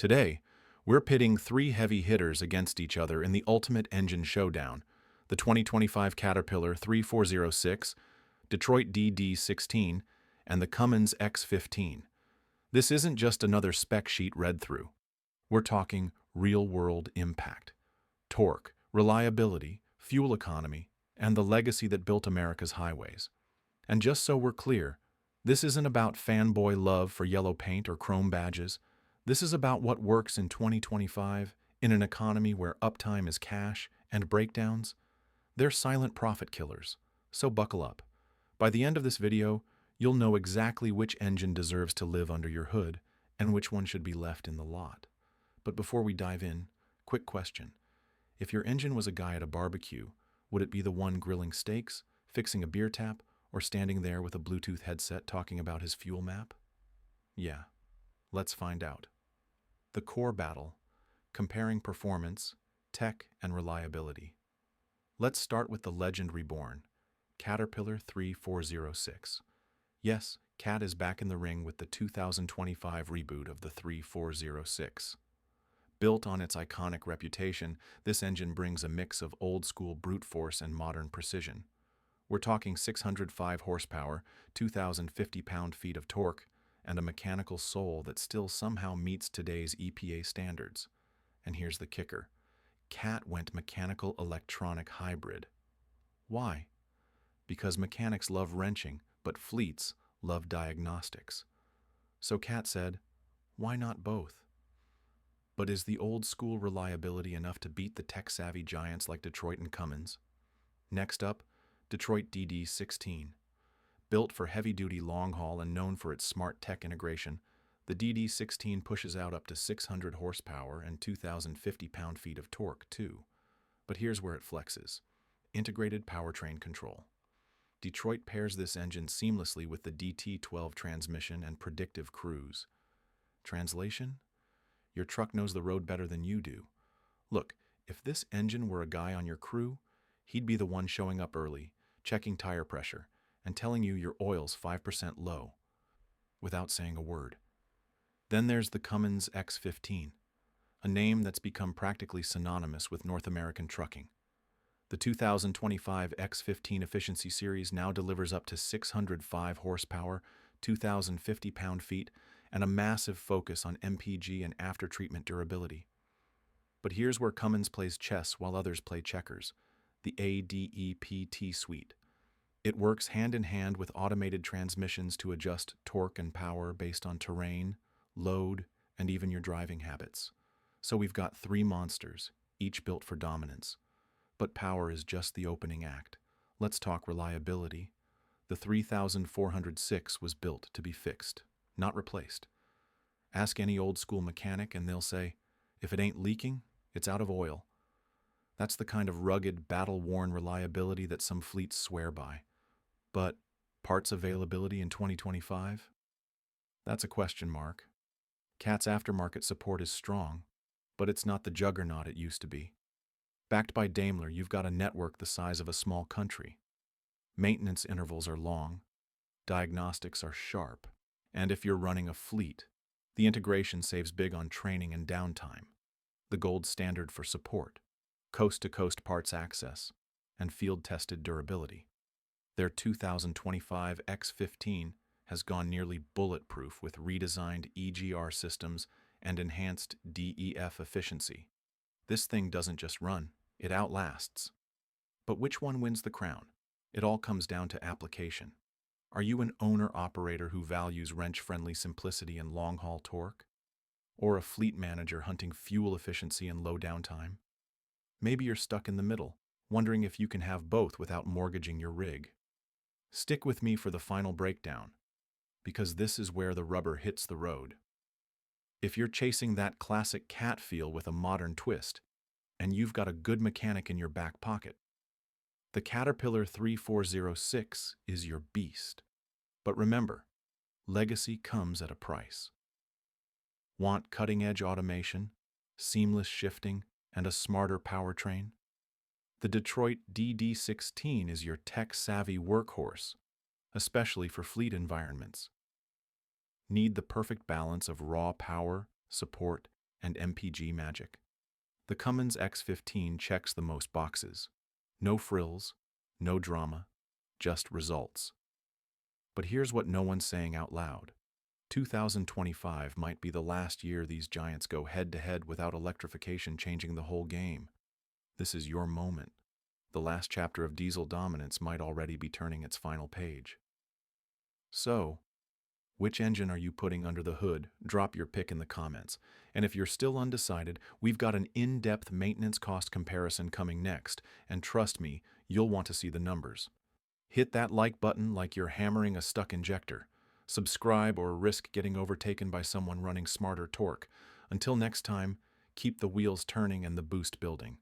Today, we're pitting three heavy hitters against each other in the ultimate engine showdown: the 2025 Caterpillar 3406, Detroit DD16, and the Cummins X15. This isn't just another spec sheet read through. We're talking real-world impact, torque, reliability, fuel economy, and the legacy that built America's highways. And just so we're clear, this isn't about fanboy love for yellow paint or chrome badges. This is about what works in 2025 in an economy where uptime is cash and breakdowns, they're silent profit killers. So buckle up. By the end of this video, you'll know exactly which engine deserves to live under your hood and which one should be left in the lot. But before we dive in, quick question. If your engine was a guy at a barbecue, would it be the one grilling steaks, fixing a beer tap, or standing there with a Bluetooth headset talking about his fuel map? Yeah, let's find out. The core battle, comparing performance, tech, and reliability. Let's start with the legend reborn, Caterpillar 3406. Yes, Cat is back in the ring with the 2025 reboot of the 3406. Built on its iconic reputation, this engine brings a mix of old-school brute force and modern precision. We're talking 605 horsepower, 2,050 pound-feet of torque, and a mechanical soul that still somehow meets today's EPA standards. And here's the kicker. Cat went mechanical-electronic hybrid. Why? Because mechanics love wrenching, but fleets love diagnostics. So Cat said, why not both? But is the old-school reliability enough to beat the tech-savvy giants like Detroit and Cummins? Next up, Detroit DD16. Built for heavy-duty long-haul and known for its smart tech integration, the DD16 pushes out up to 600 horsepower and 2,050 pound-feet of torque, too. But here's where it flexes. Integrated powertrain control. Detroit pairs this engine seamlessly with the DT12 transmission and predictive cruise. Translation? Your truck knows the road better than you do. Look, if this engine were a guy on your crew, he'd be the one showing up early, checking tire pressure, and telling you your oil's 5% low, without saying a word. Then there's the Cummins X15, a name that's become practically synonymous with North American trucking. The 2025 X15 Efficiency Series now delivers up to 605 horsepower, 2,050 pound-feet, and a massive focus on MPG and after-treatment durability. But here's where Cummins plays chess while others play checkers, the ADEPT suite. It works hand-in-hand with automated transmissions to adjust torque and power based on terrain, load, and even your driving habits. So we've got three monsters, each built for dominance. But power is just the opening act. Let's talk reliability. The 3406 was built to be fixed, not replaced. Ask any old-school mechanic and they'll say, if it ain't leaking, it's out of oil. That's the kind of rugged, battle-worn reliability that some fleets swear by. But parts availability in 2025? That's a question mark. Cat's aftermarket support is strong, but it's not the juggernaut it used to be. Backed by Daimler, you've got a network the size of a small country. Maintenance intervals are long, diagnostics are sharp, and if you're running a fleet, the integration saves big on training and downtime. The gold standard for support, coast-to-coast parts access, and field-tested durability. Their 2025 X15 has gone nearly bulletproof with redesigned EGR systems and enhanced DEF efficiency. This thing doesn't just run, it outlasts. But which one wins the crown? It all comes down to application. Are you an owner-operator who values wrench-friendly simplicity and long-haul torque? Or a fleet manager hunting fuel efficiency and low downtime? Maybe you're stuck in the middle, wondering if you can have both without mortgaging your rig. Stick with me for the final breakdown, because this is where the rubber hits the road. If you're chasing that classic Cat feel with a modern twist, and you've got a good mechanic in your back pocket, the Caterpillar 3406 is your beast. But remember, legacy comes at a price. Want cutting-edge automation, seamless shifting, and a smarter powertrain? The Detroit DD16 is your tech-savvy workhorse, especially for fleet environments. Need the perfect balance of raw power, support, and MPG magic. The Cummins X15 checks the most boxes. No frills, no drama, just results. But here's what no one's saying out loud. 2025 might be the last year these giants go head-to-head without electrification changing the whole game. This is your moment. The last chapter of diesel dominance might already be turning its final page. So, which engine are you putting under the hood? Drop your pick in the comments. And if you're still undecided, we've got an in-depth maintenance cost comparison coming next, and trust me, you'll want to see the numbers. Hit that like button like you're hammering a stuck injector. Subscribe or risk getting overtaken by someone running smarter torque. Until next time, keep the wheels turning and the boost building.